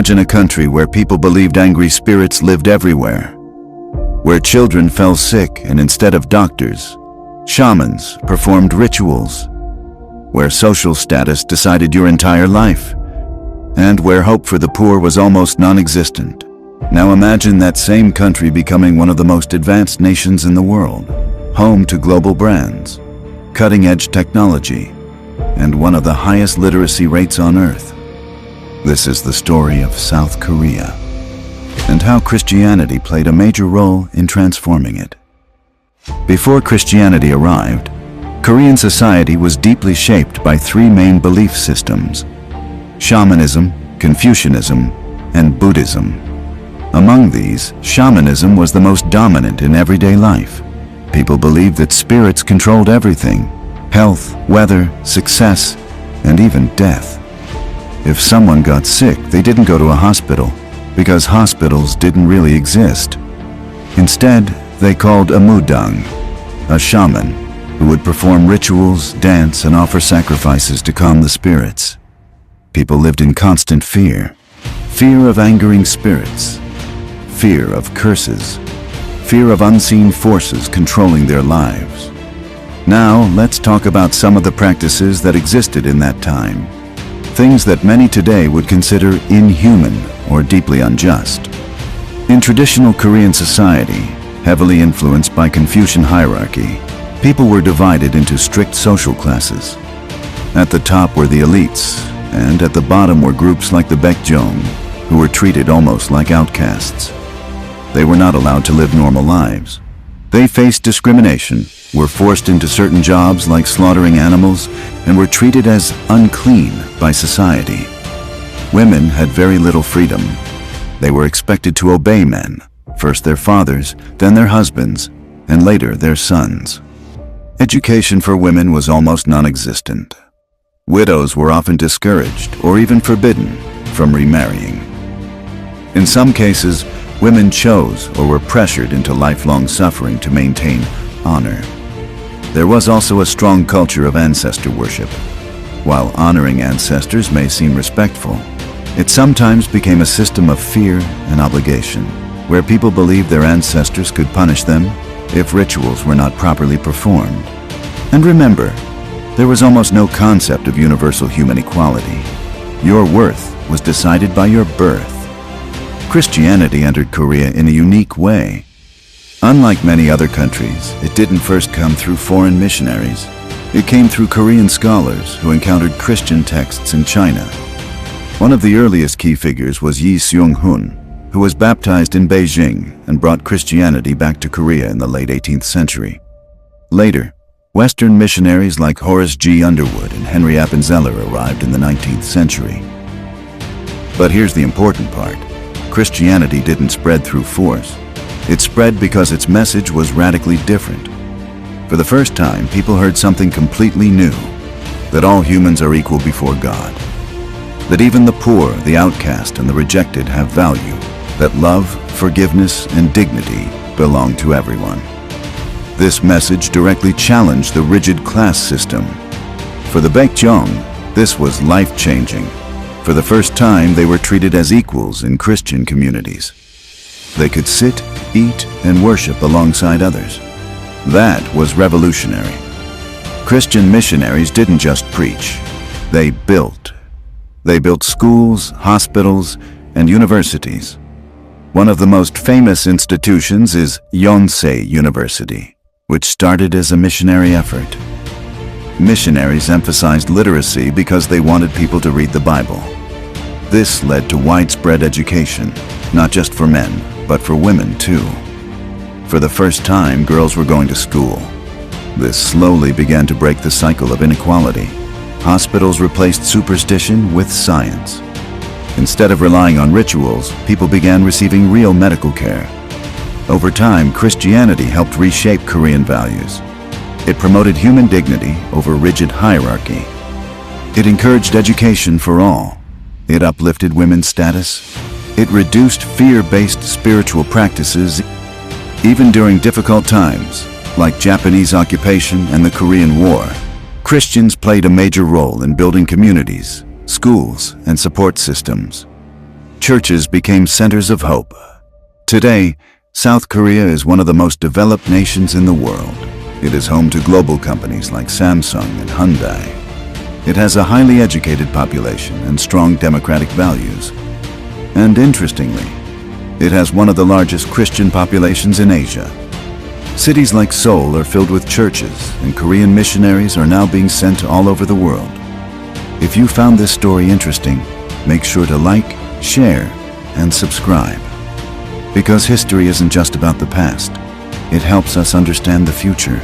Imagine a country where people believed angry spirits lived everywhere, where children fell sick and instead of doctors, shamans performed rituals, where social status decided your entire life, and where hope for the poor was almost non-existent. Now imagine that same country becoming one of the most advanced nations in the world, home to global brands, cutting-edge technology, and one of the highest literacy rates on Earth. This is the story of South Korea, and how Christianity played a major role in transforming it. Before Christianity arrived, Korean society was deeply shaped by three main belief systems: shamanism, Confucianism, and Buddhism. Among these, shamanism was the most dominant in everyday life. People believed that spirits controlled everything: health, weather, success, and even death. If someone got sick, they didn't go to a hospital, because hospitals didn't really exist. Instead, they called a mudang, a shaman, who would perform rituals, dance, and offer sacrifices to calm the spirits. People lived in constant fear. Fear of angering spirits, fear of curses, fear of unseen forces controlling their lives. Now, let's talk about some of the practices that existed in that time. Things that many today would consider inhuman or deeply unjust. In traditional Korean society, heavily influenced by Confucian hierarchy, people were divided into strict social classes. At the top were the elites, and at the bottom were groups like the Baekjeong, who were treated almost like outcasts. They were not allowed to live normal lives. They faced discrimination, were forced into certain jobs like slaughtering animals, and were treated as unclean by society. Women had very little freedom. They were expected to obey men, first their fathers, then their husbands, and later their sons. Education for women was almost non-existent. Widows were often discouraged or even forbidden from remarrying. In some cases, women chose or were pressured into lifelong suffering to maintain honor. There was also a strong culture of ancestor worship. While honoring ancestors may seem respectful, it sometimes became a system of fear and obligation, where people believed their ancestors could punish them if rituals were not properly performed. And remember, there was almost no concept of universal human equality. Your worth was decided by your birth. Christianity entered Korea in a unique way. Unlike many other countries, it didn't first come through foreign missionaries. It came through Korean scholars who encountered Christian texts in China. One of the earliest key figures was Yi Seung-hun, who was baptized in Beijing and brought Christianity back to Korea in the late 18th century. Later, Western missionaries like Horace G. Underwood and Henry Appenzeller arrived in the 19th century. But here's the important part. Christianity didn't spread through force. It spread because its message was radically different. For the first time, people heard something completely new: that all humans are equal before God, that even the poor, the outcast, and the rejected have value, that love, forgiveness, and dignity belong to everyone. This message directly challenged the rigid class system. For the Baekjeong, this was life-changing. For the first time, they were treated as equals in Christian communities. They could sit, eat, and worship alongside others. That was revolutionary. Christian missionaries didn't just preach. They built. They built schools, hospitals, and universities. One of the most famous institutions is Yonsei University, which started as a missionary effort. Missionaries emphasized literacy because they wanted people to read the Bible. This led to widespread education, not just for men, but for women too. For the first time, girls were going to school. This slowly began to break the cycle of inequality. Hospitals replaced superstition with science. Instead of relying on rituals, people began receiving real medical care. Over time, Christianity helped reshape Korean values. It promoted human dignity over rigid hierarchy. It encouraged education for all. It uplifted women's status. It reduced fear-based spiritual practices. Even during difficult times, like Japanese occupation and the Korean War, Christians played a major role in building communities, schools, and support systems. churches became centers of hope. Today, South Korea is one of the most developed nations in the world. It is home to global companies like Samsung and Hyundai. It has a highly educated population and strong democratic values. And interestingly, it has one of the largest Christian populations in Asia. Cities like Seoul are filled with churches, and Korean missionaries are now being sent all over the world. If you found this story interesting, make sure to like, share, and subscribe. Because history isn't just about the past, it helps us understand the future.